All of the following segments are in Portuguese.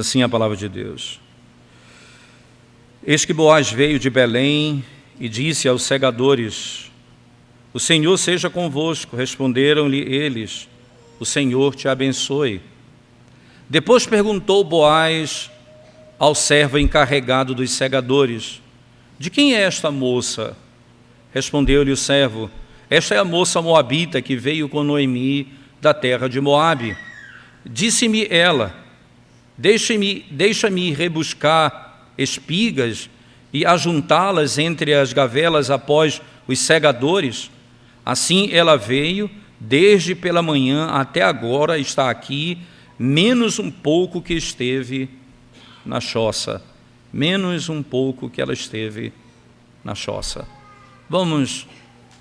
Assim a palavra de Deus. Eis que Boaz veio de Belém e disse aos segadores: O Senhor seja convosco. Responderam-lhe eles: O Senhor te abençoe. Depois perguntou Boaz ao servo encarregado dos segadores: De quem é esta moça? Respondeu-lhe o servo: Esta é a moça moabita que veio com Noemi da terra de Moabe. Disse-me ela: Deixa-me rebuscar espigas e ajuntá-las entre as gavelas após os segadores. Assim ela veio, desde pela manhã até agora está aqui, menos um pouco que esteve na choça. Menos um pouco que ela esteve na choça. Vamos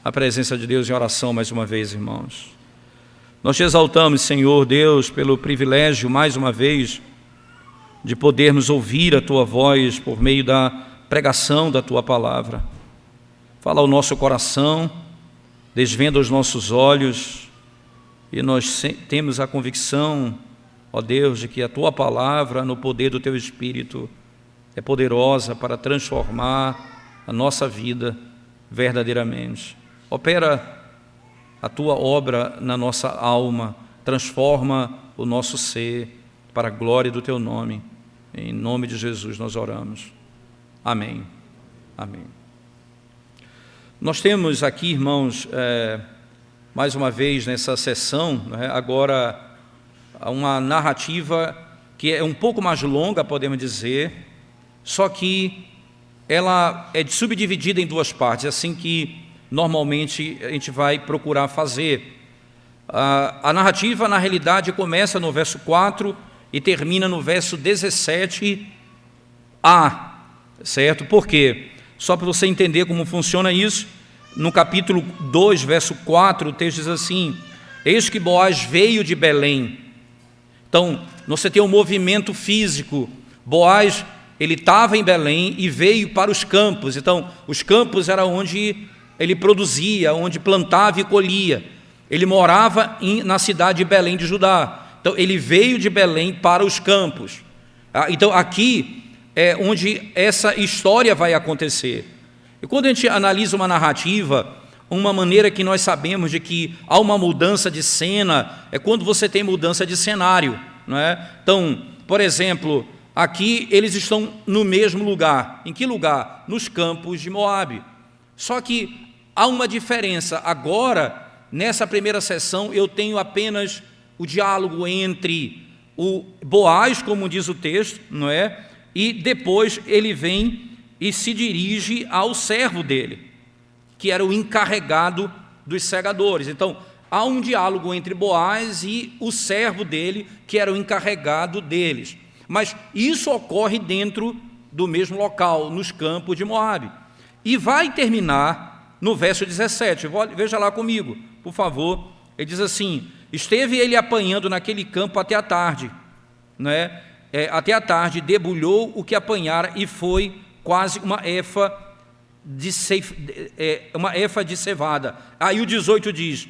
à presença de Deus em oração mais uma vez, irmãos. Nós te exaltamos, Senhor Deus, pelo privilégio, mais uma vez, de podermos ouvir a Tua voz por meio da pregação da Tua palavra. Fala ao nosso coração, desvenda os nossos olhos, e nós temos a convicção, ó Deus, de que a Tua palavra, no poder do Teu Espírito, é poderosa para transformar a nossa vida verdadeiramente. Opera a Tua obra na nossa alma, transforma o nosso ser para a glória do Teu nome. Em nome de Jesus nós oramos. Amém. Amém. Nós temos aqui, irmãos, mais uma vez nessa sessão, agora uma narrativa que é um pouco mais longa, podemos dizer, só que ela é subdividida em duas partes, assim que normalmente a gente vai procurar fazer. A narrativa, na realidade, começa no verso 4 e termina no verso 17a, certo? Por quê? Só para você entender como funciona isso, no capítulo 2, verso 4, o texto diz assim: Eis que Boaz veio de Belém. Então, você tem um movimento físico. Boaz, ele estava em Belém e veio para os campos. Então, os campos era onde ele produzia, onde plantava e colhia. Ele morava na cidade de Belém de Judá. Então, ele veio de Belém para os campos. Então, aqui é onde essa história vai acontecer. E quando a gente analisa uma narrativa, uma maneira que nós sabemos de que há uma mudança de cena é quando você tem mudança de cenário, não é? Então, por exemplo, aqui eles estão no mesmo lugar. Em que lugar? Nos campos de Moabe. Só que há uma diferença. Agora, nessa primeira sessão, eu tenho apenas o diálogo entre o Boaz, como diz o texto, não é? E depois ele vem e se dirige ao servo dele, que era o encarregado dos segadores. Então, há um diálogo entre Boaz e o servo dele, que era o encarregado deles. Mas isso ocorre dentro do mesmo local, nos campos de Moabe. E vai terminar no verso 17. Veja lá comigo, por favor. Ele diz assim: Esteve ele apanhando naquele campo até a tarde, né? Até a tarde, debulhou o que apanhara e foi quase uma efa de cevada. Aí o 18 diz: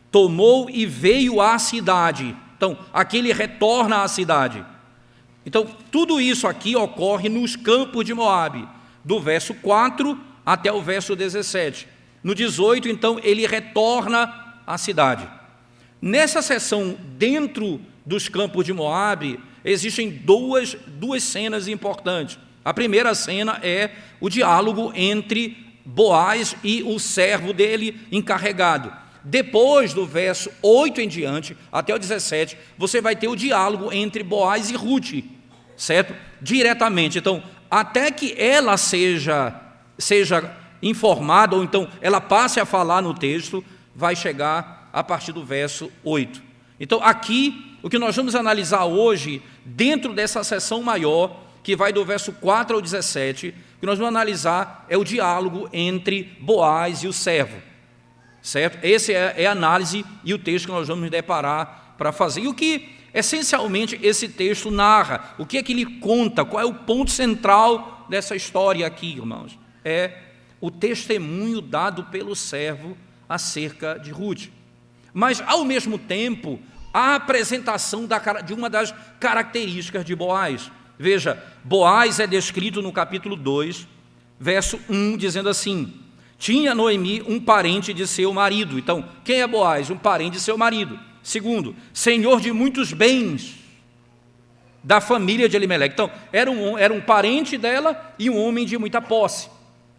Tomou e veio à cidade. Então, aqui ele retorna à cidade. Então, tudo isso aqui ocorre nos campos de Moabe, do verso 4 até o verso 17. No 18, então, ele retorna à cidade. Nessa seção, dentro dos campos de Moabe, existem duas cenas importantes. A primeira cena é o diálogo entre Boaz e o servo dele encarregado. Depois do verso 8 em diante, até o 17, você vai ter o diálogo entre Boaz e Rute, certo? Diretamente. Então, até que ela seja informada, ou então ela passe a falar no texto, vai chegar a partir do verso 8. Então, aqui, o que nós vamos analisar hoje, dentro dessa seção maior, que vai do verso 4 ao 17, o que nós vamos analisar é o diálogo entre Boaz e o servo, certo? Essa é a análise e o texto que nós vamos nos deparar para fazer. E o que, essencialmente, esse texto narra? O que é que ele conta? Qual é o ponto central dessa história aqui, irmãos? É o testemunho dado pelo servo acerca de Rute. Mas, ao mesmo tempo, a apresentação de uma das características de Boaz. Veja, Boaz é descrito no capítulo 2, verso 1, dizendo assim: tinha Noemi um parente de seu marido. Então, quem é Boaz? Um parente de seu marido. Segundo, senhor de muitos bens da família de Elimeleque. Então, era um parente dela e um homem de muita posse.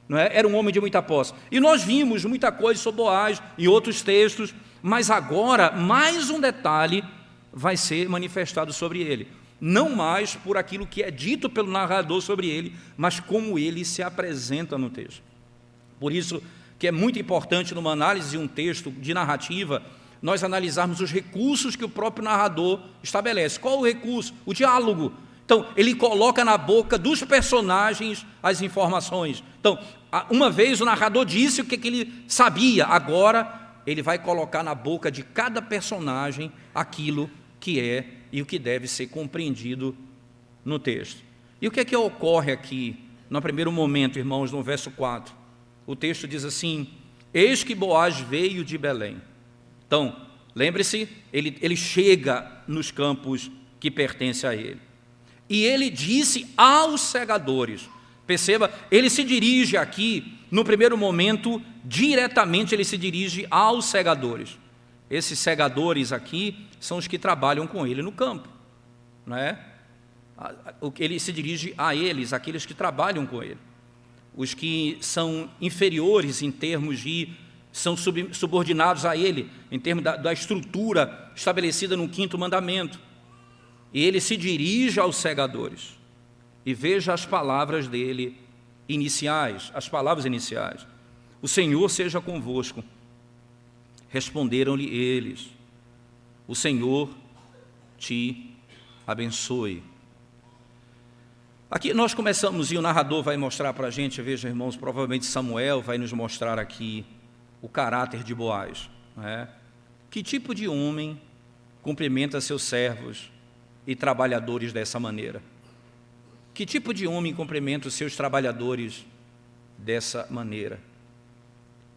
Não é? Era um homem de muita posse. E nós vimos muita coisa sobre Boaz em outros textos, mas agora mais um detalhe vai ser manifestado sobre ele. Não mais por aquilo que é dito pelo narrador sobre ele, mas como ele se apresenta no texto. Por isso que é muito importante numa análise de um texto de narrativa, nós analisarmos os recursos que o próprio narrador estabelece. Qual o recurso? O diálogo. Então, ele coloca na boca dos personagens as informações. Então, uma vez o narrador disse o que ele sabia, agora ele vai colocar na boca de cada personagem aquilo que é e o que deve ser compreendido no texto. E o que é que ocorre aqui, no primeiro momento, irmãos, no verso 4? O texto diz assim: eis que Boaz veio de Belém. Então, lembre-se, ele chega nos campos que pertencem a ele. E ele disse aos segadores, perceba, ele se dirige aqui, no primeiro momento, diretamente ele se dirige aos segadores. Esses segadores aqui são os que trabalham com ele no campo, não é? Ele se dirige a eles, aqueles que trabalham com ele. Os que são inferiores em termos de, são subordinados a ele, em termos da estrutura estabelecida no 5º mandamento. E ele se dirige aos segadores. E veja as palavras dele iniciais, as palavras iniciais. O Senhor seja convosco. Responderam-lhe eles: o Senhor te abençoe. Aqui nós começamos, e o narrador vai mostrar para a gente, veja, irmãos, provavelmente Samuel vai nos mostrar aqui o caráter de Boaz. Não é? Que tipo de homem cumprimenta seus servos e trabalhadores dessa maneira? Que tipo de homem cumprimenta os seus trabalhadores dessa maneira?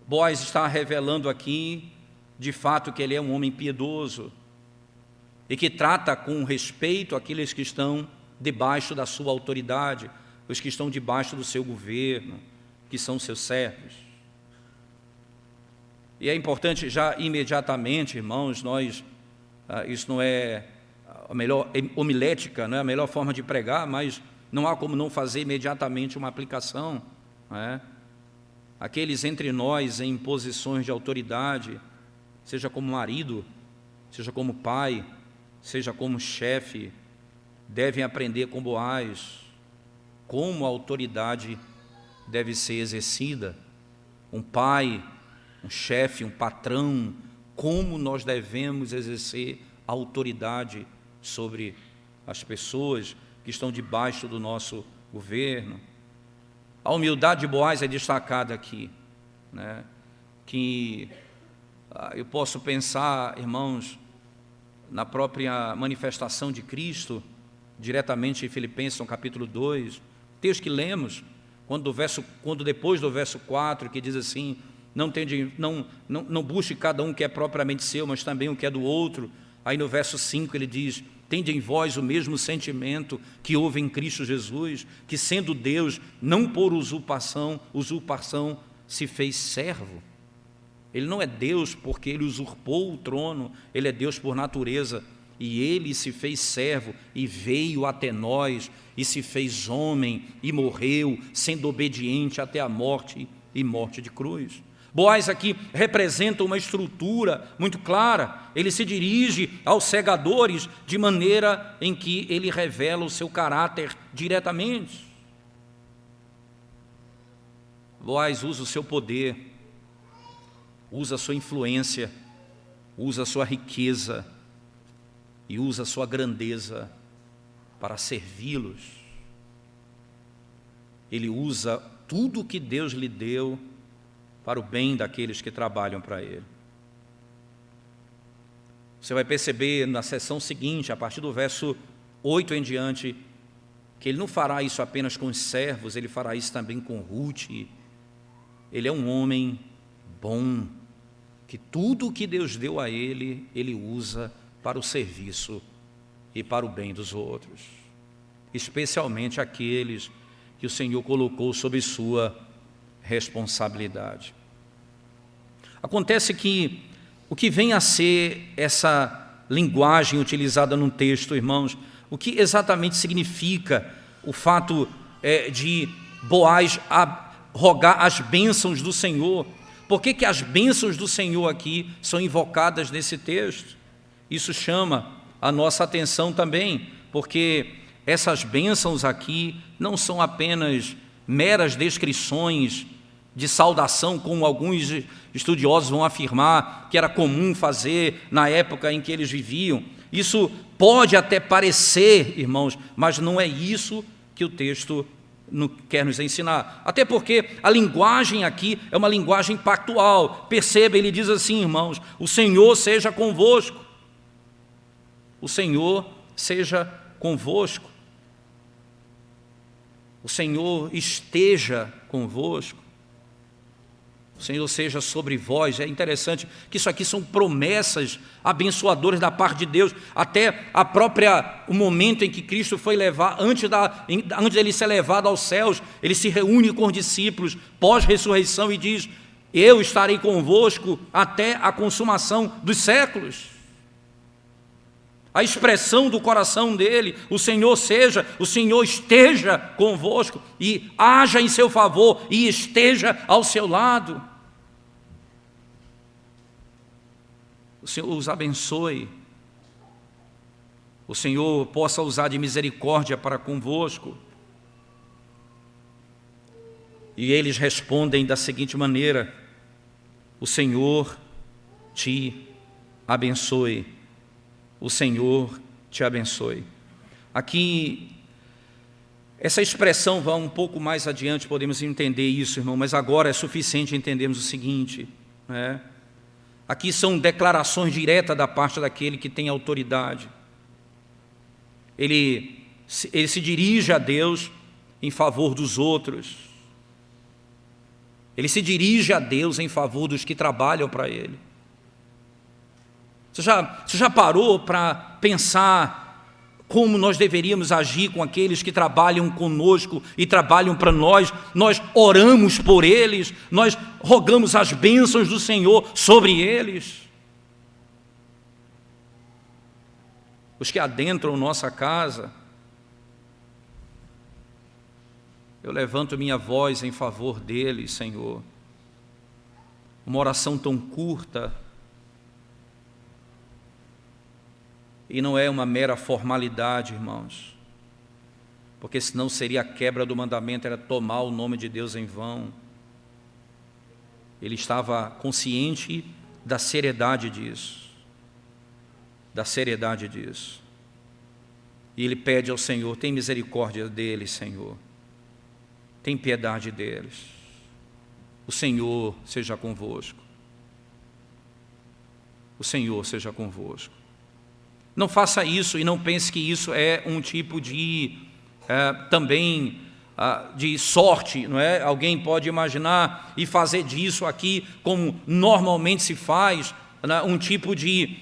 Boaz está revelando aqui, de fato, que ele é um homem piedoso e que trata com respeito aqueles que estão debaixo da sua autoridade, os que estão debaixo do seu governo, que são seus servos. E é importante já imediatamente, irmãos, isso não é a melhor homilética, não é a melhor forma de pregar, mas não há como não fazer imediatamente uma aplicação. Não é? Aqueles entre nós em posições de autoridade, seja como marido, seja como pai, seja como chefe, devem aprender com Boaz como a autoridade deve ser exercida. Um pai, um chefe, um patrão, como nós devemos exercer a autoridade sobre as pessoas que estão debaixo do nosso governo. A humildade de Boaz é destacada aqui, né? Que eu posso pensar, irmãos, na própria manifestação de Cristo, diretamente em Filipenses, no capítulo 2, texto que lemos, quando depois do verso 4, que diz assim: não busque cada um que é propriamente seu, mas também o que é do outro. Aí no verso 5 ele diz: tende em vós o mesmo sentimento que houve em Cristo Jesus, que sendo Deus, não por usurpação se fez servo. Ele não é Deus porque ele usurpou o trono, ele é Deus por natureza. E ele se fez servo e veio até nós e se fez homem e morreu, sendo obediente até a morte e morte de cruz. Boaz aqui representa uma estrutura muito clara. Ele se dirige aos segadores de maneira em que ele revela o seu caráter diretamente. Boaz usa o seu poder, usa a sua influência, usa a sua riqueza e usa a sua grandeza para servi-los. Ele usa tudo o que Deus lhe deu para o bem daqueles que trabalham para Ele. Você vai perceber na seção seguinte, a partir do verso 8 em diante, que Ele não fará isso apenas com os servos, Ele fará isso também com Ruth. Ele é um homem bom, que tudo o que Deus deu a Ele, Ele usa para o serviço e para o bem dos outros. especialmente aqueles que o Senhor colocou sob sua responsabilidade. Acontece que o que vem a ser essa linguagem utilizada no texto, irmãos, o que exatamente significa o fato de Boaz rogar as bênçãos do Senhor? Por que as bênçãos do Senhor aqui são invocadas nesse texto? Isso chama a nossa atenção também, porque essas bênçãos aqui não são apenas meras descrições de saudação, como alguns estudiosos vão afirmar que era comum fazer na época em que eles viviam. Isso pode até parecer, irmãos, mas não é isso que o texto quer nos ensinar. Até porque a linguagem aqui é uma linguagem pactual. Perceba, ele diz assim, irmãos: o Senhor seja convosco. O Senhor seja convosco. O Senhor esteja convosco. O Senhor seja sobre vós. É interessante que isso aqui são promessas abençoadoras da parte de Deus. Até o momento em que Cristo foi levar, antes dele ser levado aos céus, ele se reúne com os discípulos pós-ressurreição e diz: eu estarei convosco até a consumação dos séculos. A expressão do coração dele: o Senhor esteja convosco e haja em seu favor e esteja ao seu lado. O Senhor os abençoe. O Senhor possa usar de misericórdia para convosco. E eles respondem da seguinte maneira: o Senhor te abençoe. O Senhor te abençoe. Aqui, essa expressão vai um pouco mais adiante, podemos entender isso, irmão, mas agora é suficiente entendermos o seguinte, né? Aqui são declarações diretas da parte daquele que tem autoridade. Ele se dirige a Deus em favor dos outros. Ele se dirige a Deus em favor dos que trabalham para Ele. Você já parou para pensar como nós deveríamos agir com aqueles que trabalham conosco e trabalham para nós? Nós oramos por eles, nós rogamos as bênçãos do Senhor sobre eles. Os que adentram nossa casa, eu levanto minha voz em favor deles, Senhor. Uma oração tão curta, e não é uma mera formalidade, irmãos, porque senão seria a quebra do mandamento, era tomar o nome de Deus em vão. Ele estava consciente da seriedade disso, e ele pede ao Senhor: tem misericórdia deles, Senhor, tem piedade deles, o Senhor seja convosco, o Senhor seja convosco. Não faça isso e não pense que isso é um tipo de também de sorte, não é? Alguém pode imaginar e fazer disso aqui como normalmente se faz, né? Um tipo de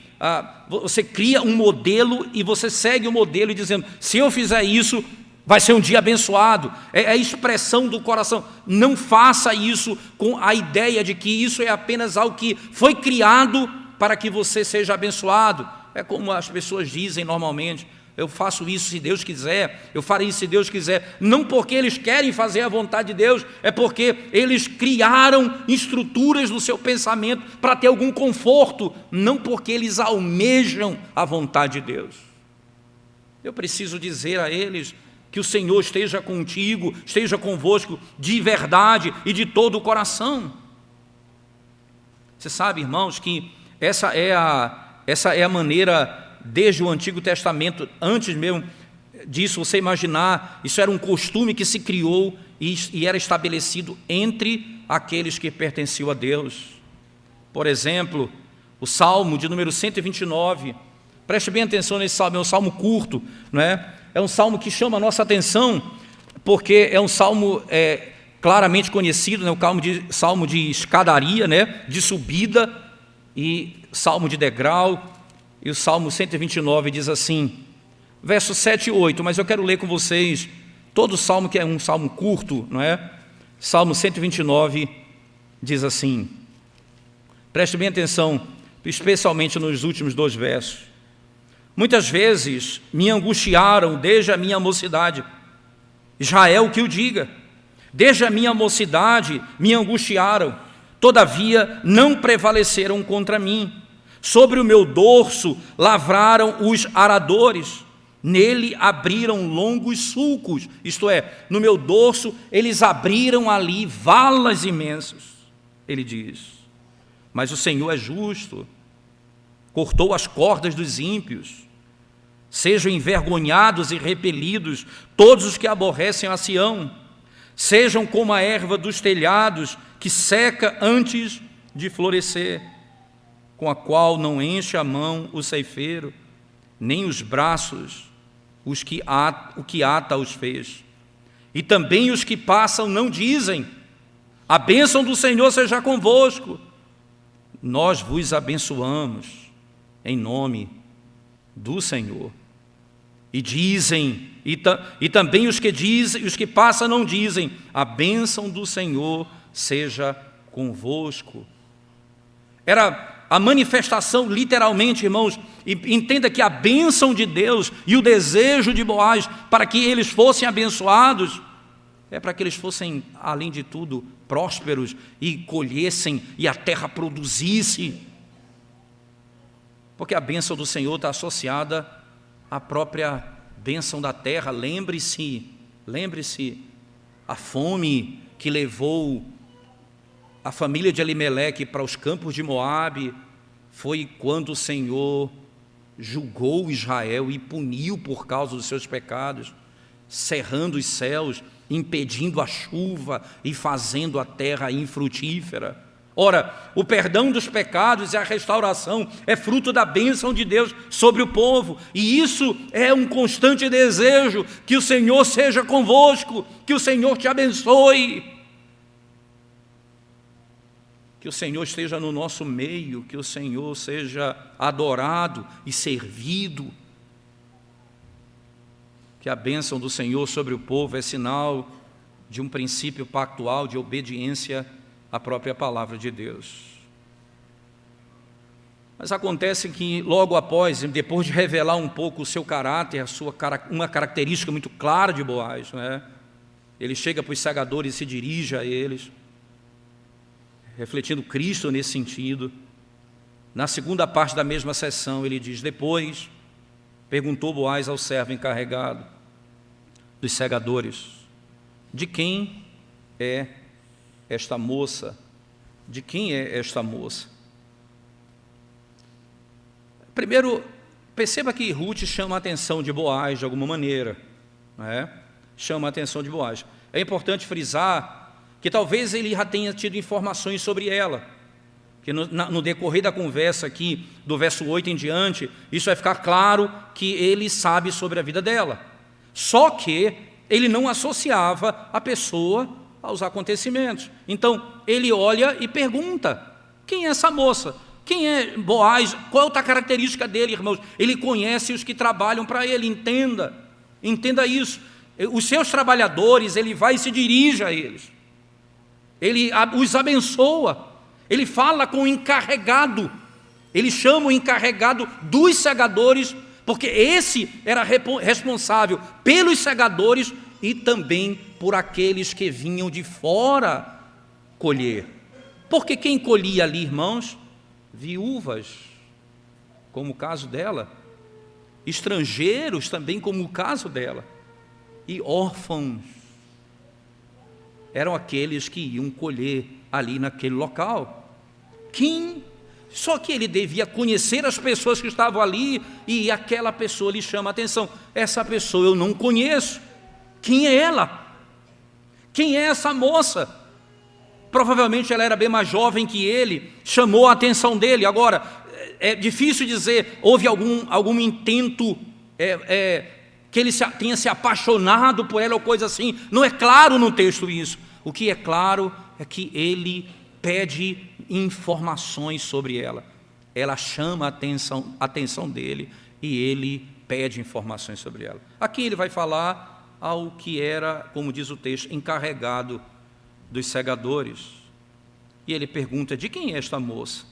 você cria um modelo e você segue o modelo e dizendo: se eu fizer isso, vai ser um dia abençoado. É a expressão do coração. Não faça isso com a ideia de que isso é apenas algo que foi criado para que você seja abençoado. É como as pessoas dizem normalmente: eu faço isso se Deus quiser, eu farei isso se Deus quiser. Não porque eles querem fazer a vontade de Deus, é porque eles criaram estruturas no seu pensamento para ter algum conforto, não porque eles almejam a vontade de Deus. Eu preciso dizer a eles que o Senhor esteja contigo, esteja convosco de verdade e de todo o coração. Você sabe, irmãos, que essa é a maneira, desde o Antigo Testamento, antes mesmo disso, você imaginar, isso era um costume que se criou e era estabelecido entre aqueles que pertenciam a Deus. Por exemplo, o Salmo de número 129, preste bem atenção nesse salmo, é um salmo curto, não é? É um salmo que chama a nossa atenção, porque é um salmo claramente conhecido, né? O salmo de escadaria, né? De subida, e salmo de degrau. E o Salmo 129 diz assim: versos 7 e 8, mas eu quero ler com vocês todo o salmo, que é um salmo curto, não é? Salmo 129 diz assim, preste bem atenção, especialmente nos últimos 2 versos. Muitas vezes me angustiaram desde a minha mocidade. Israel que o diga. Desde a minha mocidade me angustiaram, todavia não prevaleceram contra mim. Sobre o meu dorso lavraram os aradores, nele abriram longos sulcos, isto é, no meu dorso eles abriram ali valas imensas. Ele diz, mas o Senhor é justo, cortou as cordas dos ímpios. Sejam envergonhados e repelidos todos os que aborrecem a Sião. Sejam como a erva dos telhados, que seca antes de florescer, com a qual não enche a mão o ceifeiro, nem os braços o que ata os fez. E também os que passam não dizem, a bênção do Senhor seja convosco. Nós vos abençoamos em nome do Senhor. E dizem, e também os que dizem, os que passam não dizem, a bênção do Senhor seja convosco. Era a manifestação, literalmente, irmãos, e entenda que a bênção de Deus e o desejo de Boaz para que eles fossem abençoados, é para que eles fossem, além de tudo, prósperos e colhessem e a terra produzisse. Porque a bênção do Senhor está associada à própria bênção da terra. Lembre-se, a fome que levou a família de Elimeleque para os campos de Moabe foi quando o Senhor julgou Israel e puniu por causa dos seus pecados, cerrando os céus, impedindo a chuva e fazendo a terra infrutífera. Ora, o perdão dos pecados e a restauração é fruto da bênção de Deus sobre o povo, e isso é um constante desejo, que o Senhor seja convosco, que o Senhor te abençoe, que o Senhor esteja no nosso meio, que o Senhor seja adorado e servido, que a bênção do Senhor sobre o povo é sinal de um princípio pactual de obediência à própria palavra de Deus. Mas acontece que logo após, depois de revelar um pouco o seu caráter, uma característica muito clara de Boaz, né? Ele chega para os segadores e se dirige a eles, refletindo Cristo nesse sentido. Na segunda parte da mesma sessão ele diz, depois perguntou Boaz ao servo encarregado dos segadores, de quem é esta moça? De quem é esta moça? Primeiro, perceba que Ruth chama a atenção de Boaz de alguma maneira, não é? Chama a atenção de Boaz. É importante frisar que talvez ele já tenha tido informações sobre ela, que no decorrer da conversa aqui, do verso 8 em diante, isso vai ficar claro que ele sabe sobre a vida dela. Só que ele não associava a pessoa aos acontecimentos. Então, ele olha e pergunta, quem é essa moça? Quem é Boaz? Qual é outra característica dele, irmãos? Ele conhece os que trabalham para ele, entenda isso. Os seus trabalhadores, ele vai e se dirige a eles. Ele os abençoa, ele fala com o encarregado, ele chama o encarregado dos segadores, porque esse era responsável pelos segadores e também por aqueles que vinham de fora colher. Porque quem colhia ali, irmãos? Viúvas, como o caso dela, estrangeiros também, como o caso dela, e órfãos. Eram aqueles que iam colher ali naquele local. Só que ele devia conhecer as pessoas que estavam ali, e aquela pessoa lhe chama a atenção. Essa pessoa eu não conheço. Quem é ela? Quem é essa moça? Provavelmente ela era bem mais jovem que ele, chamou a atenção dele. Agora, é difícil dizer, houve algum intento que ele tenha se apaixonado por ela ou coisa assim. Não é claro no texto isso. O que é claro é que ele pede informações sobre ela. Ela chama a atenção dele e ele pede informações sobre ela. Aqui ele vai falar ao que era, como diz o texto, encarregado dos segadores. E ele pergunta: de quem é esta moça?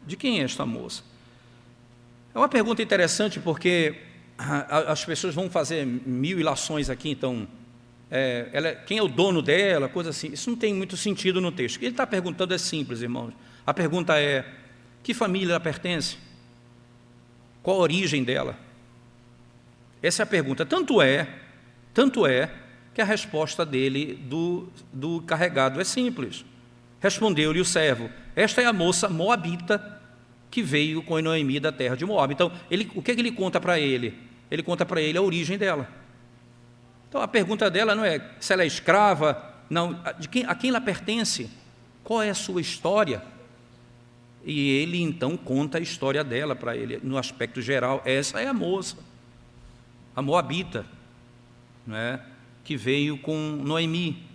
De quem é esta moça? É uma pergunta interessante, porque as pessoas vão fazer mil ilações aqui, então, quem é o dono dela, coisa assim. Isso não tem muito sentido no texto. O que ele está perguntando é simples, irmãos. A pergunta é: que família ela pertence? Qual a origem dela? Essa é a pergunta. Tanto é que a resposta dele, do carregado, é simples. Respondeu-lhe o servo: esta é a moça moabita que veio com Noemi da terra de Moab. Então, o que ele conta para ele? Ele conta para ele a origem dela. Então, a pergunta dela não é se ela é escrava, não, a quem ela pertence, qual é a sua história. E ele, então, conta a história dela para ele, no aspecto geral. Essa é a moça, a moabita, não é? Que veio com Noemi.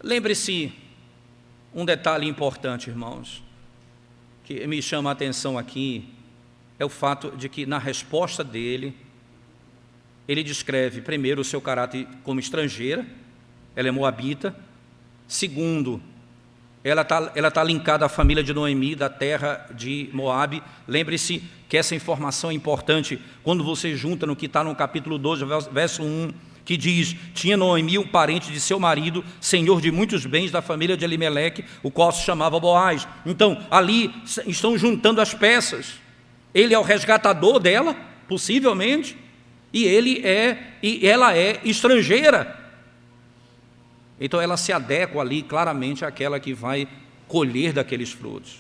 Lembre-se, um detalhe importante, irmãos, que me chama a atenção aqui, é o fato de que, na resposta dele, ele descreve, primeiro, o seu caráter como estrangeira. Ela é moabita. Segundo, ela tá linkada à família de Noemi, da terra de Moabe. Lembre-se que essa informação é importante quando você junta no que está no capítulo 12, verso 1, que diz: tinha Noemi um parente de seu marido, senhor de muitos bens da família de Elimeleque, o qual se chamava Boaz. Então, ali estão juntando as peças. Ele é o resgatador dela, possivelmente, e ela é estrangeira. Então ela se adequa ali claramente àquela que vai colher daqueles frutos.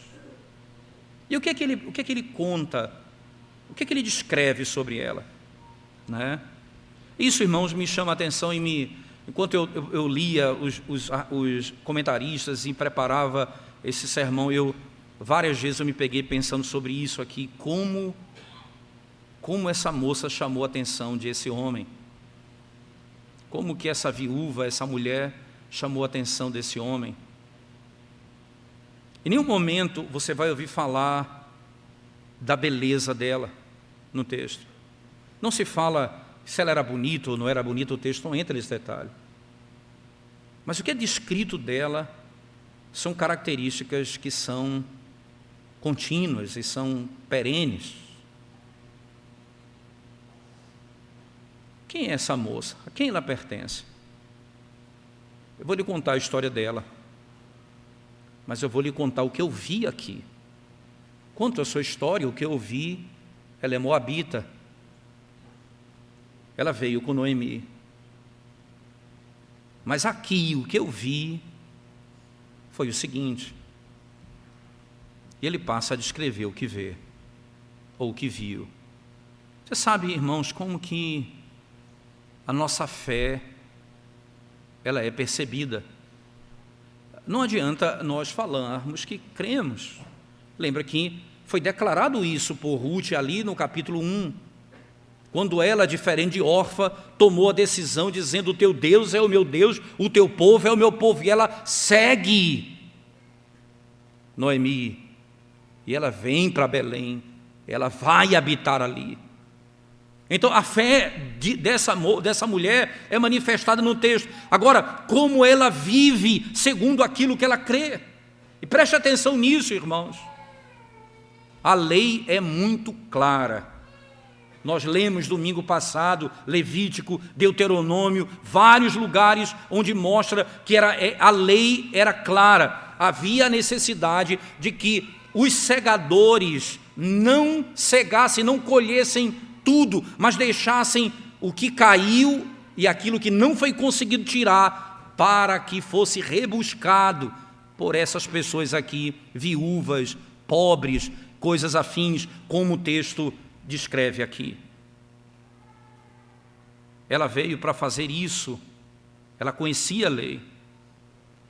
E o que é que ele conta? O que é que ele descreve sobre ela? Né? Isso, irmãos, me chama a atenção enquanto eu lia os comentaristas e preparava esse sermão, várias vezes eu me peguei pensando sobre isso aqui, como essa moça chamou a atenção desse homem, como que essa viúva, essa mulher, chamou a atenção desse homem. Em nenhum momento você vai ouvir falar da beleza dela no texto. Não se fala se ela era bonita ou não era bonita, o texto não entra nesse detalhe. Mas o que é descrito dela são características que são contínuas e são perenes. Quem é essa moça? A quem ela pertence? Eu vou lhe contar a história dela, mas eu vou lhe contar o que eu vi aqui. Quanto à sua história, o que eu vi, ela é moabita. Ela veio com Noemi. Mas aqui, o que eu vi foi o seguinte. E ele passa a descrever o que vê, ou o que viu. Você sabe, irmãos, como que a nossa fé, ela é percebida. Não adianta nós falarmos que cremos. Lembra que foi declarado isso por Ruth ali no capítulo 1, quando ela, diferente de Orfa, tomou a decisão dizendo: o teu Deus é o meu Deus, o teu povo é o meu povo. E ela segue Noemi, e ela vem para Belém, ela vai habitar ali. Então, a fé dessa mulher é manifestada no texto. Agora, como ela vive segundo aquilo que ela crê. E preste atenção nisso, irmãos. A lei é muito clara. Nós lemos domingo passado, Levítico, Deuteronômio, vários lugares onde mostra que a lei era clara. Havia a necessidade de que os segadores não cegassem, não colhessem tudo, mas deixassem o que caiu e aquilo que não foi conseguido tirar, para que fosse rebuscado por essas pessoas aqui, viúvas, pobres, coisas afins, como o texto descreve aqui. Ela veio para fazer isso, ela conhecia a lei.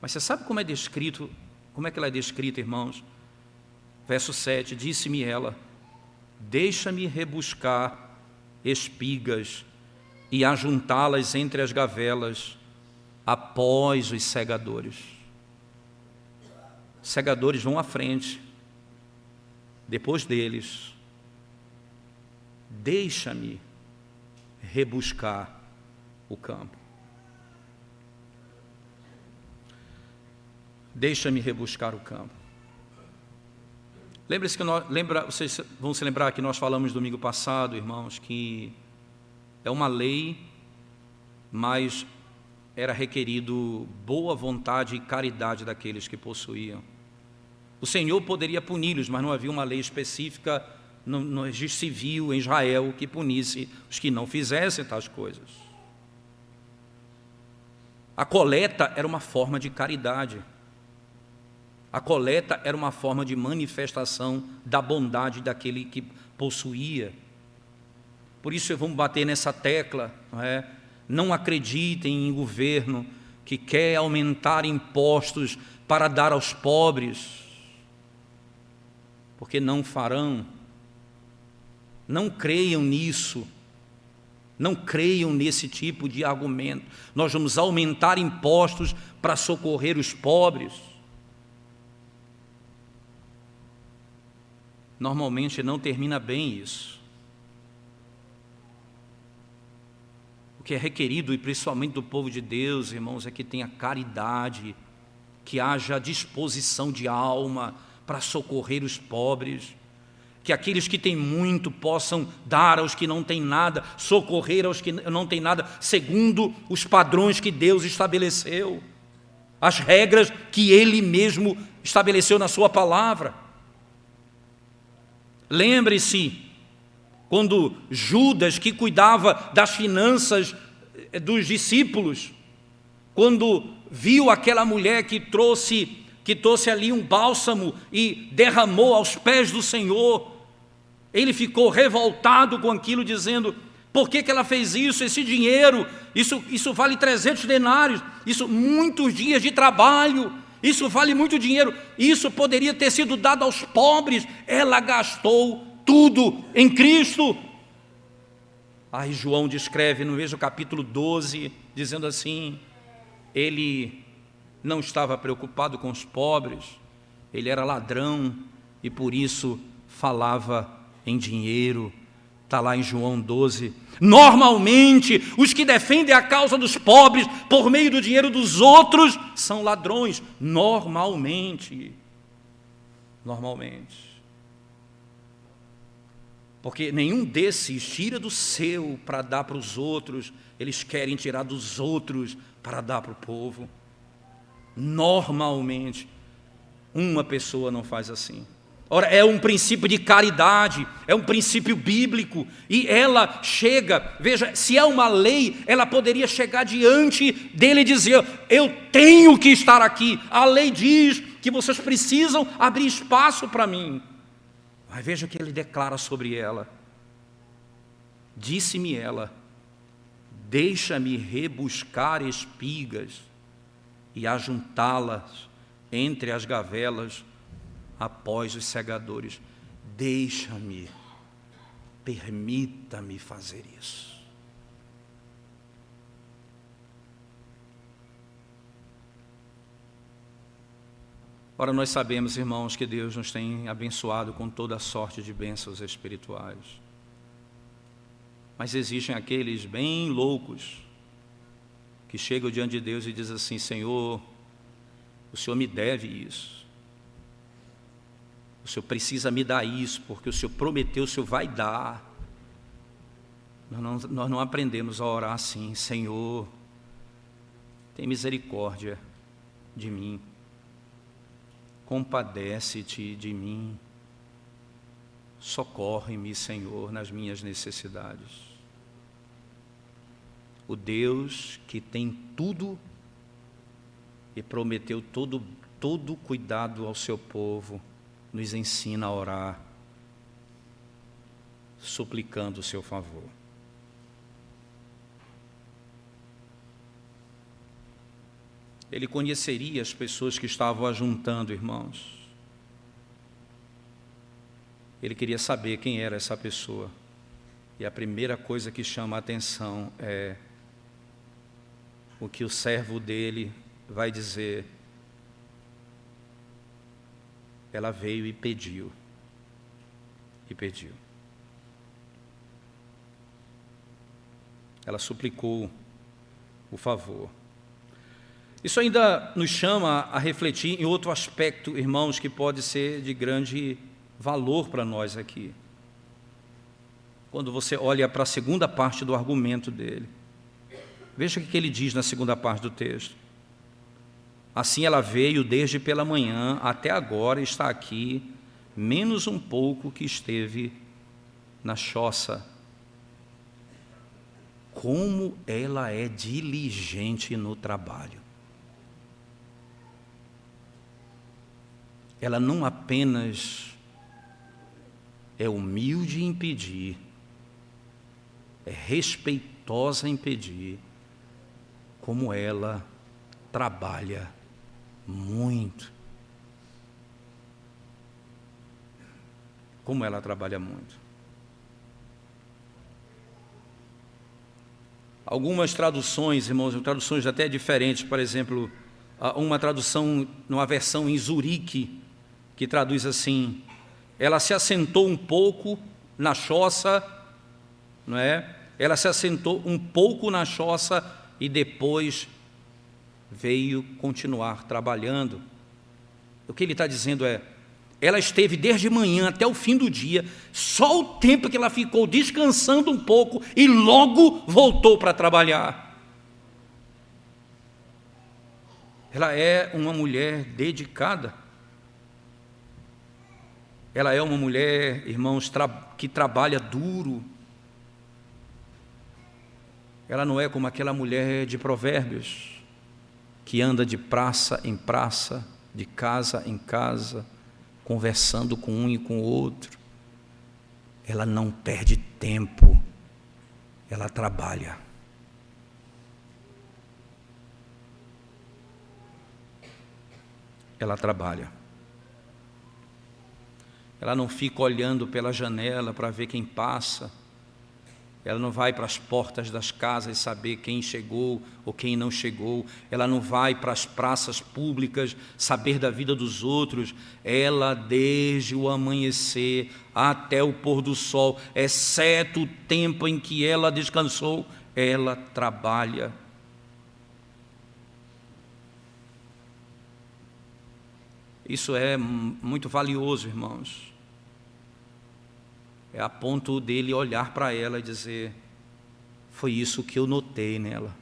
Mas você sabe como é que ela é descrita, irmãos? Verso 7, disse-me ela: deixa-me rebuscar espigas e ajuntá-las entre as gavelas após os segadores. segadores vão à frente, depois deles. Deixa-me rebuscar o campo. Deixa-me rebuscar o campo. Lembre-se que vocês vão se lembrar que nós falamos domingo passado, irmãos, que é uma lei, mas era requerido boa vontade e caridade daqueles que possuíam. O Senhor poderia puni-los, mas não havia uma lei específica no registro civil em Israel que punisse os que não fizessem tais coisas. A coleta era uma forma de caridade. A coleta era uma forma de manifestação da bondade daquele que possuía. Por isso vamos bater nessa tecla, não é? Não acreditem em governo que quer aumentar impostos para dar aos pobres, porque não farão. Não creiam nisso. Não creiam nesse tipo de argumento. Nós vamos aumentar impostos para socorrer os pobres. Normalmente não termina bem isso. O que é requerido, e principalmente do povo de Deus, irmãos, é que tenha caridade, que haja disposição de alma para socorrer os pobres, que aqueles que têm muito possam dar aos que não têm nada, socorrer aos que não têm nada, segundo os padrões que Deus estabeleceu, as regras que Ele mesmo estabeleceu na sua palavra. Lembre-se, quando Judas, que cuidava das finanças dos discípulos, quando viu aquela mulher que trouxe ali um bálsamo e derramou aos pés do Senhor, ele ficou revoltado com aquilo, dizendo: por que ela fez isso? Esse dinheiro, isso vale 300 denários, isso muitos dias de trabalho, isso vale muito dinheiro, isso poderia ter sido dado aos pobres, ela gastou tudo em Cristo. Aí João descreve no mesmo capítulo 12, dizendo assim: ele não estava preocupado com os pobres, ele era ladrão e por isso falava em dinheiro. Está lá em João 12. Normalmente, os que defendem a causa dos pobres por meio do dinheiro dos outros são ladrões. Normalmente. Porque nenhum desses tira do seu para dar para os outros, eles querem tirar dos outros para dar para o povo. Normalmente, uma pessoa não faz assim. Ora, é um princípio de caridade, é um princípio bíblico, e ela chega, veja, se é uma lei, ela poderia chegar diante dele e dizer: eu tenho que estar aqui, a lei diz que vocês precisam abrir espaço para mim. Mas veja o que ele declara sobre ela: disse-me ela, deixa-me rebuscar espigas e ajuntá-las entre as gavelas após os segadores. Deixa-me, permita-me fazer isso. Ora, nós sabemos, irmãos, que Deus nos tem abençoado com toda sorte de bênçãos espirituais. Mas existem aqueles bem loucos que chegam diante de Deus e dizem assim: Senhor, o Senhor me deve isso. O Senhor precisa me dar isso, porque o Senhor prometeu, o Senhor vai dar. Nós não aprendemos a orar assim: Senhor, tem misericórdia de mim, compadece-te de mim, socorre-me, Senhor, nas minhas necessidades. O Deus que tem tudo e prometeu todo cuidado ao seu povo, nos ensina a orar, suplicando o seu favor. Ele conheceria as pessoas que estavam ajuntando, irmãos. Ele queria saber quem era essa pessoa. E a primeira coisa que chama a atenção é o que o servo dele vai dizer: ela veio e pediu. E pediu. Ela suplicou o favor. Isso ainda nos chama a refletir em outro aspecto, irmãos, que pode ser de grande valor para nós aqui. Quando você olha para a segunda parte do argumento dele, veja o que ele diz na segunda parte do texto. Assim ela veio desde pela manhã até agora, está aqui, menos um pouco que esteve na choça. Como ela é diligente no trabalho. Ela não apenas é humilde em pedir, é respeitosa em pedir, como ela trabalha muito. Como ela trabalha muito. Algumas traduções, irmãos, traduções até diferentes, por exemplo, uma tradução, numa versão em Zurique, que traduz assim: ela se assentou um pouco na choça, não é? Ela se assentou um pouco na choça e depois veio continuar trabalhando. O que ele está dizendo é, ela esteve desde manhã até o fim do dia, só o tempo que ela ficou descansando um pouco e logo voltou para trabalhar. Ela é uma mulher dedicada. Ela é uma mulher, irmãos, que trabalha duro. Ela não é como aquela mulher de Provérbios, que anda de praça em praça, de casa em casa, conversando com um e com o outro. Ela não perde tempo, ela trabalha. Ela trabalha. Ela não fica olhando pela janela para ver quem passa. Ela não vai para as portas das casas saber quem chegou ou quem não chegou. Ela não vai para as praças públicas saber da vida dos outros. Ela, desde o amanhecer até o pôr do sol, exceto o tempo em que ela descansou, ela trabalha. Isso é muito valioso, irmãos. É a ponto dele olhar para ela e dizer: foi isso que eu notei nela.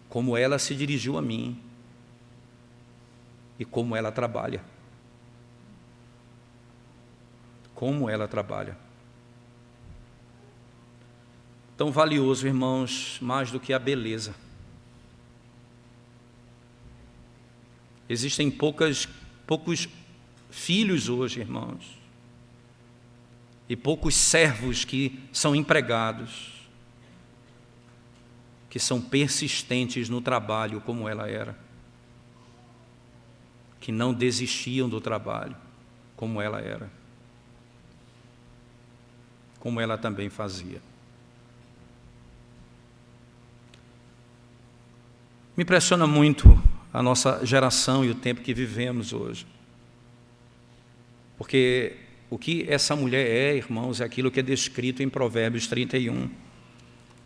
Como ela se dirigiu a mim e como ela trabalha. Como ela trabalha. Tão valioso, irmãos, mais do que a beleza. Existem poucos filhos hoje, irmãos, e poucos servos que são empregados, que são persistentes no trabalho como ela era, que não desistiam do trabalho como ela era, como ela também fazia. Me impressiona muito a nossa geração e o tempo que vivemos hoje. Porque o que essa mulher é, irmãos, é aquilo que é descrito em Provérbios 31.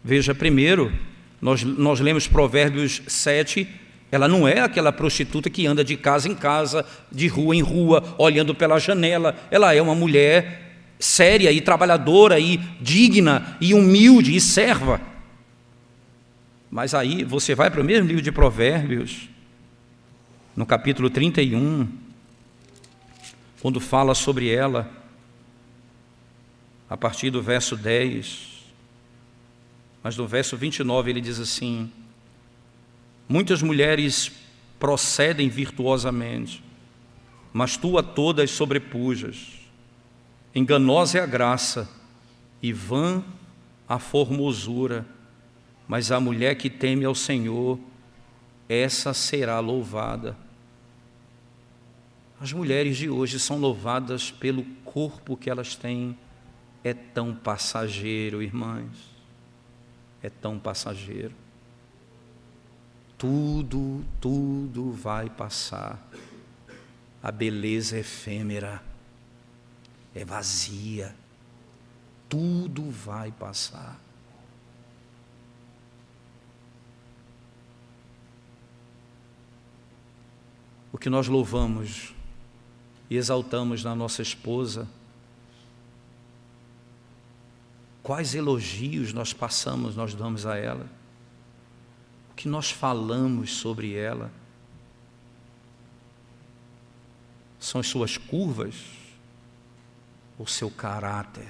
Veja, primeiro, nós lemos Provérbios 7, ela não é aquela prostituta que anda de casa em casa, de rua em rua, olhando pela janela. Ela é uma mulher séria e trabalhadora e digna e humilde e serva. Mas aí você vai para o mesmo livro de Provérbios, no capítulo 31, quando fala sobre ela, a partir do verso 10, mas no verso 29 ele diz assim: muitas mulheres procedem virtuosamente, mas tu a todas sobrepujas. Enganosa é a graça e vã a formosura, mas a mulher que teme ao Senhor, essa será louvada. As mulheres de hoje são louvadas pelo corpo que elas têm. É tão passageiro, irmãs. É tão passageiro. Tudo vai passar. a beleza é efêmera, é vazia, tudo vai passar. O que nós louvamos e exaltamos na nossa esposa, quais elogios nós passamos, nós damos a ela, o que nós falamos sobre ela, são as suas curvas, o seu caráter,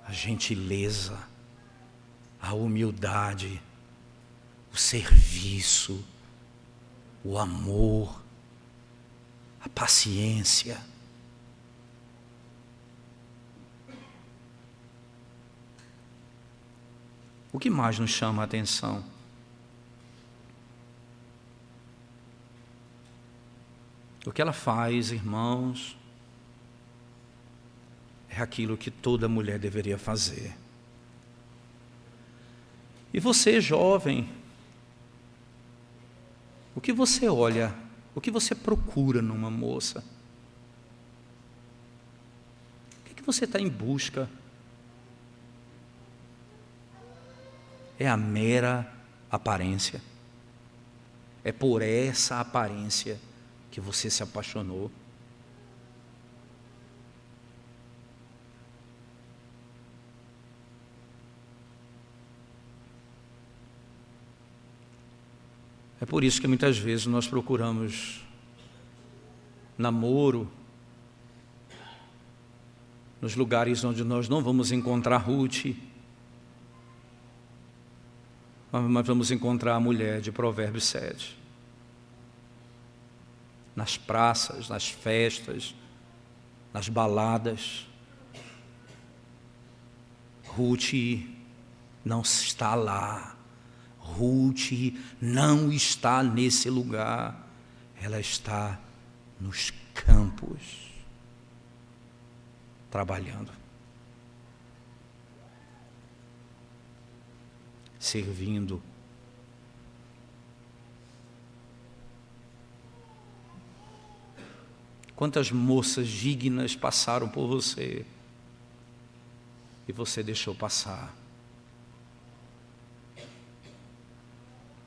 a gentileza, a humildade, o serviço, o amor, a paciência. O que mais nos chama a atenção? O que ela faz, irmãos, é aquilo que toda mulher deveria fazer. E você, jovem, o que você olha, o que você procura numa moça? O que você está em busca? É a mera aparência? É por essa aparência que você se apaixonou? É por isso que muitas vezes nós procuramos namoro nos lugares onde nós não vamos encontrar Ruth, mas vamos encontrar a mulher de Provérbios 7. Nas praças, nas festas, nas baladas. Ruth não está lá. Ruth não está nesse lugar. Ela está nos campos, trabalhando, servindo. Quantas moças dignas passaram por você e você deixou passar?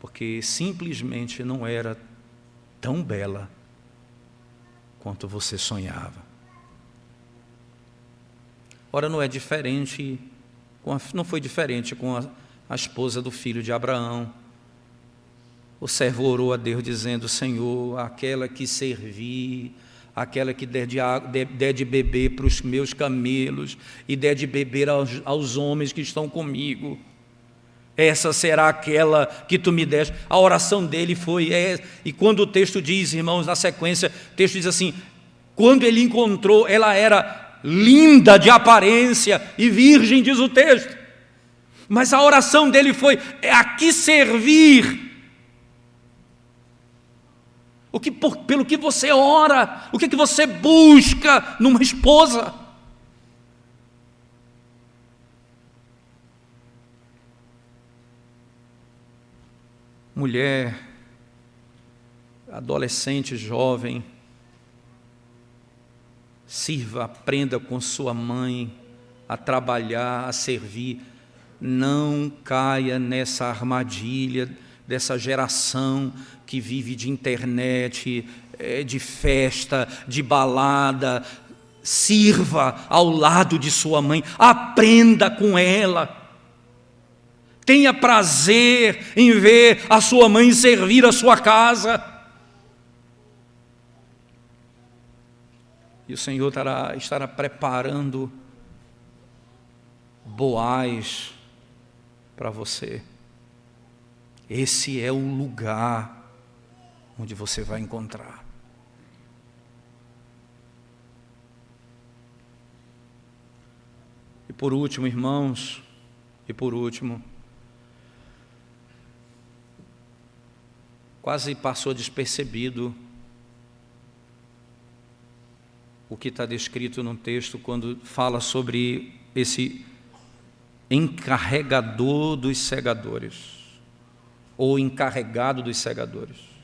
Porque simplesmente não era tão bela quanto você sonhava. Ora, não é diferente, não foi diferente com a esposa do filho de Abraão. O servo orou a Deus dizendo: Senhor, aquela que servir, aquela que der de beber para os meus camelos e der de beber aos homens que estão comigo, essa será aquela que tu me deste. A oração dele foi e quando o texto diz, irmãos, na sequência, o texto diz assim: quando ele encontrou, ela era linda de aparência e virgem, diz o texto. Mas a oração dele foi: é a que servir. Pelo que você ora, o que você busca numa esposa? Mulher, adolescente, jovem, sirva, aprenda com sua mãe a trabalhar, a servir. Não caia nessa armadilha dessa geração que vive de internet, de festa, de balada. Sirva ao lado de sua mãe, aprenda com ela. Tenha prazer em ver a sua mãe servir a sua casa. E o Senhor estará preparando Boaz para você. Esse é o lugar onde você vai encontrar. E por último, irmãos, quase passou despercebido o que está descrito no texto quando fala sobre esse encarregador dos segadores, ou encarregado dos segadores.